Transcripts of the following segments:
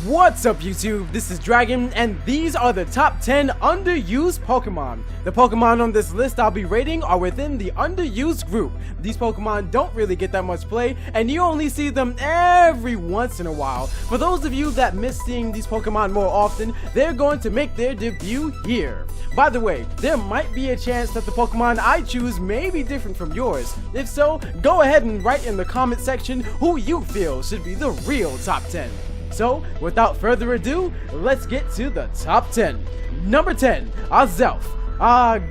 What's up YouTube, this is Dragon, and these are the top 10 underused Pokemon. The Pokemon on this list I'll be rating are within the underused group. These Pokemon don't really get that much play, and you only see them every once in a while. For those of you that miss seeing these Pokemon more often, they're going to make their debut here. By the way, there might be a chance that the Pokemon I choose may be different from yours. If so, go ahead and write in the comment section who you feel should be the real top 10. So, without further ado, let's get to the top 10. Number 10, Silph.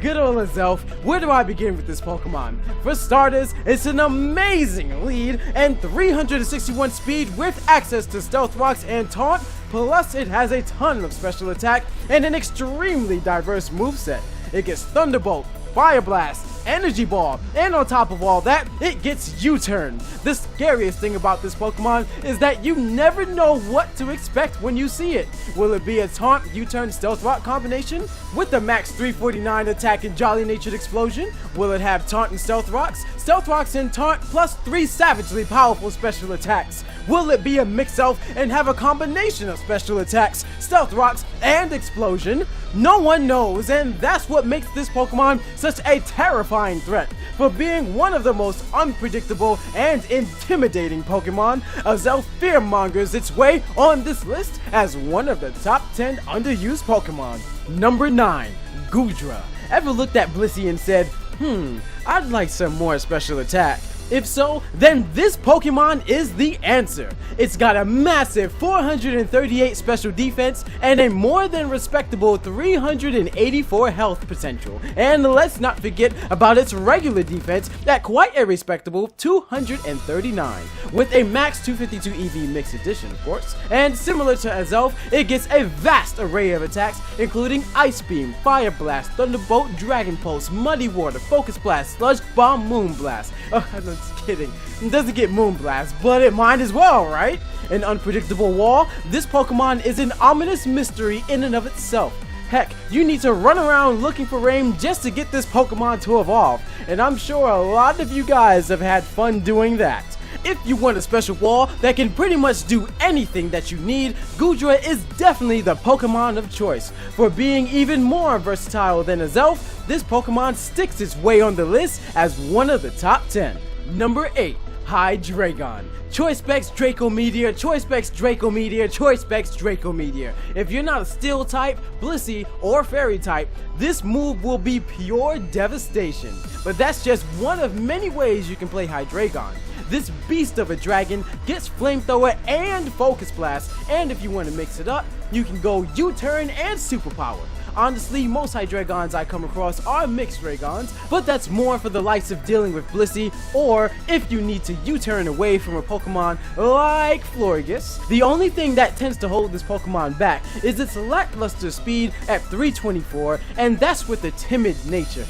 Good old Silph. Where do I begin with this Pokemon? For starters, it's an amazing lead and 361 speed with access to Stealth Rocks and Taunt, plus it has a ton of special attack and an extremely diverse moveset. It gets Thunderbolt, Fire Blast, Energy Ball, and on top of all that, it gets U-Turn. The scariest thing about this Pokemon is that you never know what to expect when you see it. Will it be a Taunt, U-Turn, Stealth Rock combination? With the max 349 attack and Jolly Natured Explosion? Will it have Taunt and Stealth Rocks and Taunt, plus 3 savagely powerful special attacks? Will it be a Mix-Elf and have a combination of special attacks, Stealth Rocks, and Explosion? No one knows, and that's what makes this Pokemon such a terrifying threat. For being one of the most unpredictable and intimidating Pokemon, Silph fearmongers its way on this list as one of the top 10 underused Pokemon. Number 9, Goodra. Ever looked at Blissey and said, I'd like some more special attack? If so, then this Pokemon is the answer. It's got a massive 438 special defense and a more than respectable 384 health potential. And let's not forget about its regular defense at quite a respectable 239, with a max 252 EV mixed edition, of course. And similar to Silph, it gets a vast array of attacks, including Ice Beam, Fire Blast, Thunderbolt, Dragon Pulse, Muddy Water, Focus Blast, Sludge Bomb, Moon Blast. I'm just kidding. It doesn't get Moon Blast, but it might as well, right? An unpredictable wall, this Pokemon is an ominous mystery in and of itself. Heck, you need to run around looking for rain just to get this Pokemon to evolve, and I'm sure a lot of you guys have had fun doing that. If you want a special wall that can pretty much do anything that you need, Goodra is definitely the Pokemon of choice. For being even more versatile than Silph, this Pokemon sticks its way on the list as one of the top 10. Number 8, Hydragon. Choice Specs Draco Meteor, Choice Specs Draco Meteor, Choice Specs Draco Meteor. If you're not a Steel type, Blissey, or Fairy type, this move will be pure devastation. But that's just one of many ways you can play Hydragon. This beast of a dragon gets Flamethrower and Focus Blast, and if you want to mix it up, you can go U-Turn and Superpower. Honestly, most Hydragons I come across are mixed Dragons, but that's more for the likes of dealing with Blissey, or if you need to U-turn away from a Pokemon like Florges. The only thing that tends to hold this Pokemon back is its lackluster speed at 324, and that's with a timid nature.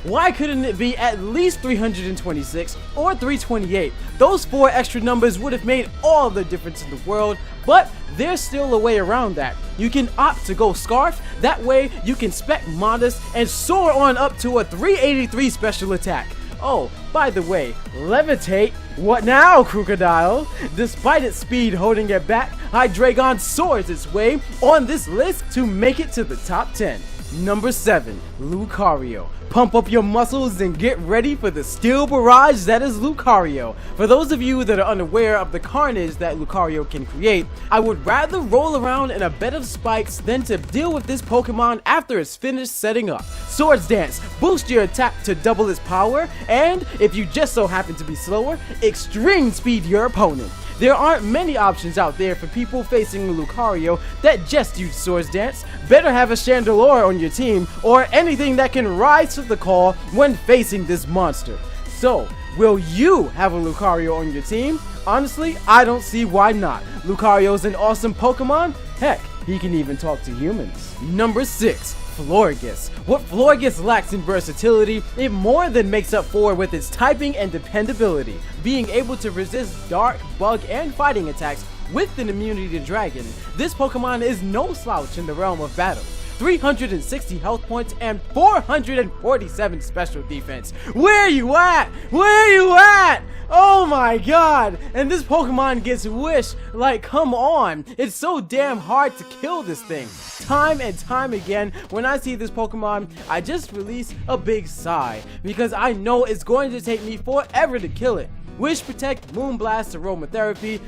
Why couldn't it be at least 326 or 328? Those 4 extra numbers would have made all the difference in the world, but there's still a way around that. You can opt to go Scarf, that way you can spec Modest and soar on up to a 383 special attack. Oh, by the way, Levitate, what now, Crocodile? Despite its speed holding it back, Hydragon soars its way on this list to make it to the top 10. Number 7, Lucario. Pump up your muscles and get ready for the skill barrage that is Lucario. For those of you that are unaware of the carnage that Lucario can create, I would rather roll around in a bed of spikes than to deal with this Pokemon after it's finished setting up. Swords Dance, boost your attack to double its power, and if you just so happen to be slower, extreme speed your opponent. There aren't many options out there for people facing Lucario that just use Swords Dance. Better have a Chandelure on your team, or anything that can rise to the call when facing this monster. So, will you have a Lucario on your team? Honestly, I don't see why not. Lucario's an awesome Pokemon. Heck, he can even talk to humans. Number 6, Florges. What Florges lacks in versatility, it more than makes up for with its typing and dependability. Being able to resist dark, bug, and fighting attacks with an immunity to dragon, this Pokemon is no slouch in the realm of battle. 360 health points, and 447 special defense. Where you at? Where you at? Oh my god! And this Pokemon gets Wish. Like, come on. It's so damn hard to kill this thing. Time and time again, when I see this Pokemon, I just release a big sigh, because I know it's going to take me forever to kill it. Wish, Protect, Moonblast, Aromatherapy.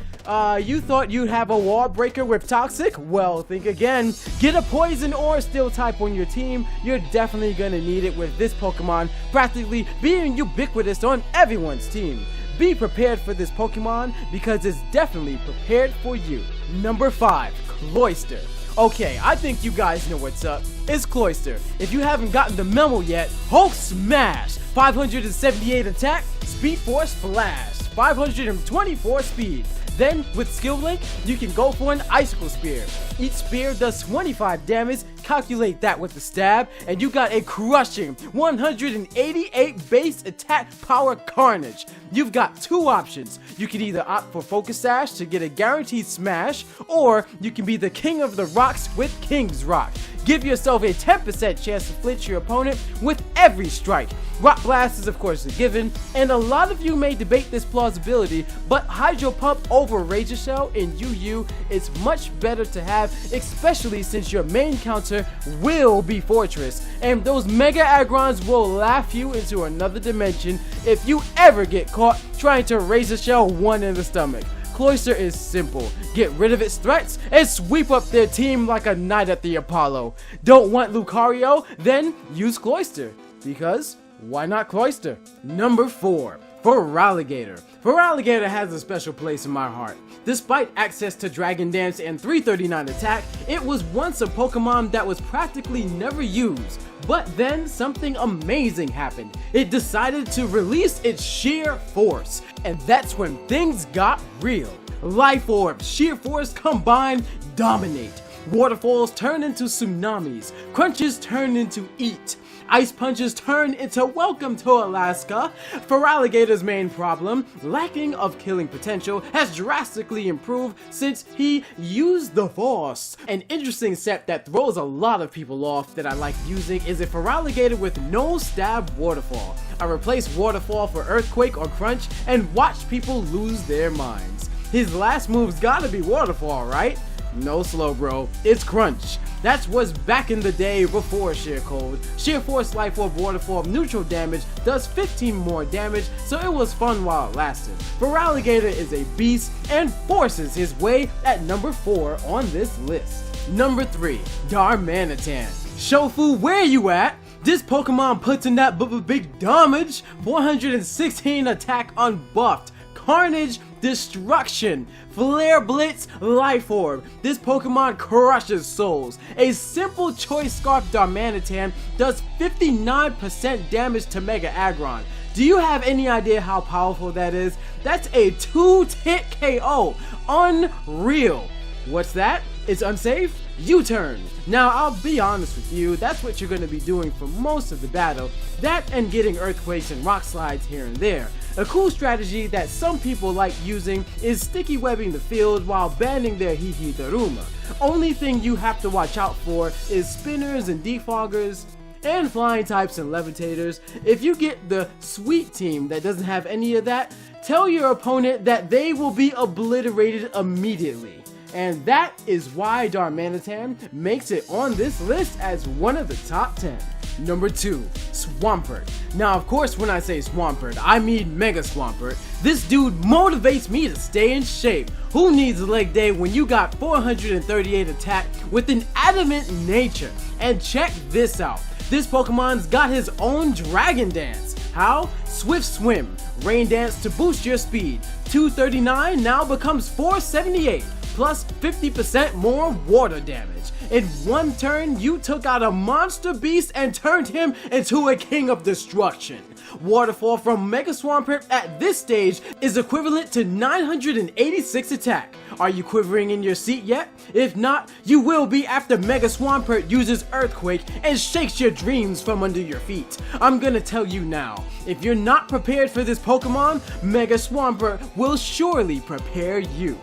You thought you'd have a wall breaker with Toxic? Well, think again. Get a Poison or Steel type on your team. You're definitely gonna need it with this Pokemon practically being ubiquitous on everyone's team. Be prepared for this Pokemon because it's definitely prepared for you. Number 5, Cloister. Okay, I think you guys know what's up. It's Cloister. If you haven't gotten the memo yet, Hulk Smash! 578 attack, Speed Force Flash, 524 speed. Then, with Skill Link, you can go for an Icicle Spear. Each spear does 25 damage, calculate that with the stab, and you got a crushing 188 base attack power carnage. You've got two options. You can either opt for Focus Sash to get a guaranteed smash, or you can be the king of the rocks with King's Rock. Give yourself a 10% chance to flinch your opponent with every strike. Rock Blast is of course a given, and a lot of you may debate this plausibility, but Hydro Pump over Razor Shell in UU is much better to have, especially since your main counter will be Fortress, and those Mega Agrons will laugh you into another dimension if you ever get caught trying to Razor Shell one in the stomach. Cloister is simple. Get rid of its threats and sweep up their team like a knight at the Apollo. Don't want Lucario? Then use Cloister. Because why not Cloister? Number 4. Alligator. Alligator has a special place in my heart. Despite access to Dragon Dance and 339 attack, it was once a Pokemon that was practically never used. But then something amazing happened. It decided to release its sheer force. And that's when things got real. Life Orb, sheer force combined, dominate. Waterfalls turn into tsunamis. Crunches turn into eat. Ice punches turn into welcome to Alaska. Alligator's main problem, lacking of killing potential, has drastically improved since he used the Force. An interesting set that throws a lot of people off that I like using is a Alligator with no stab Waterfall. I replace Waterfall for Earthquake or Crunch and watch people lose their minds. His last move's gotta be Waterfall, right? No slow bro, it's Crunch. That was back in the day before Sheer Cold. Sheer Force, Life Orb, Waterfall, neutral damage does 15 more damage, so it was fun while it lasted. Alligator is a beast and forces his way at number 4 on this list. Number 3, Darkman Attempt. Shofu, where you at? This Pokemon puts in that big damage, 416 attack unbuffed. Carnage, Destruction, Flare Blitz, Life Orb. This Pokemon crushes souls. A simple Choice Scarf Darmanitan does 59% damage to Mega Aggron. Do you have any idea how powerful that is? That's a 2-hit KO. Unreal. What's that? It's unsafe? U-turn. Now I'll be honest with you, that's what you're going to be doing for most of the battle. That and getting earthquakes and rock slides here and there. A cool strategy that some people like using is sticky webbing the field while banning their Hihi Daruma. Only thing you have to watch out for is spinners and defoggers and flying types and levitators. If you get the sweet team that doesn't have any of that, tell your opponent that they will be obliterated immediately. And that is why Darmanitan makes it on this list as one of the top 10. Number 2, Swampert. Now of course when I say Swampert, I mean Mega Swampert. This dude motivates me to stay in shape. Who needs a leg day when you got 438 attack with an adamant nature? And check this out. This Pokemon's got his own Dragon Dance. How? Swift Swim. Rain Dance to boost your speed. 239 now becomes 478. Plus 50% more water damage. In one turn, you took out a monster beast and turned him into a king of destruction. Waterfall from Mega Swampert at this stage is equivalent to 986 attack. Are you quivering in your seat yet? If not, you will be after Mega Swampert uses Earthquake and shakes your dreams from under your feet. I'm gonna tell you now, if you're not prepared for this Pokemon, Mega Swampert will surely prepare you.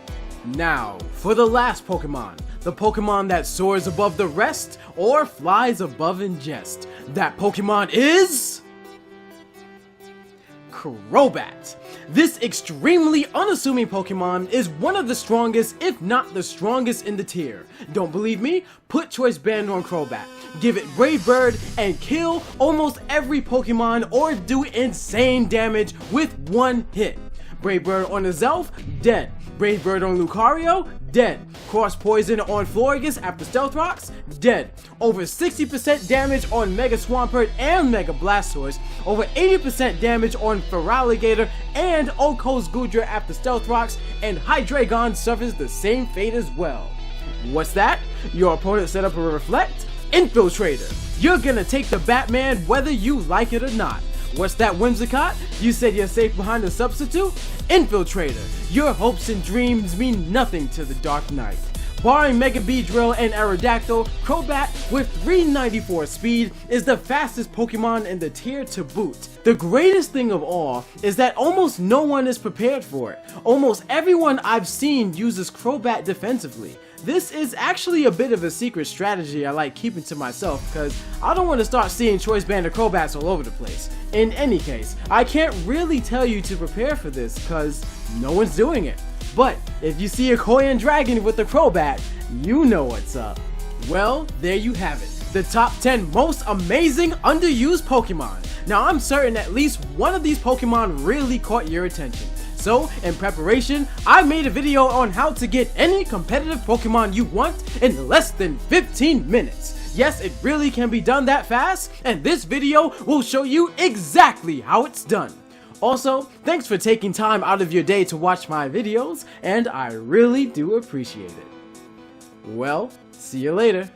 Now, for the last Pokemon, the Pokemon that soars above the rest or flies above in jest. That Pokemon is Crobat. This extremely unassuming Pokemon is one of the strongest, if not the strongest in the tier. Don't believe me? Put Choice Band on Crobat, give it Brave Bird, and kill almost every Pokemon or do insane damage with one hit. Brave Bird on a Silph, dead. Brave Bird on Lucario, dead. Cross Poison on Flora after Stealth Rocks, dead. Over 60% damage on Mega Swampert and Mega Blastoise. Over 80% damage on Alligator and Oko's Goodra after Stealth Rocks, and Hydragon suffers the same fate as well. What's that? Your opponent set up a Reflect? Infiltrator. You're gonna take the Batman whether you like it or not. What's that, Whimsicott? You said you're safe behind a substitute? Infiltrator. Your hopes and dreams mean nothing to the Dark Knight. Barring Mega Beedrill and Aerodactyl, Crobat with 394 speed is the fastest Pokemon in the tier to boot. The greatest thing of all is that almost no one is prepared for it. Almost everyone I've seen uses Crobat defensively. This is actually a bit of a secret strategy I like keeping to myself because I don't want to start seeing Choice Band of Crobats all over the place. In any case, I can't really tell you to prepare for this because no one's doing it. But if you see a Koyan Dragon with a Crobat, you know what's up. Well, there you have it. The top 10 most amazing underused Pokemon. Now I'm certain at least one of these Pokemon really caught your attention. So, in preparation, I made a video on how to get any competitive Pokemon you want in less than 15 minutes. Yes, it really can be done that fast, and this video will show you exactly how it's done. Also, thanks for taking time out of your day to watch my videos, and I really do appreciate it. Well, see you later.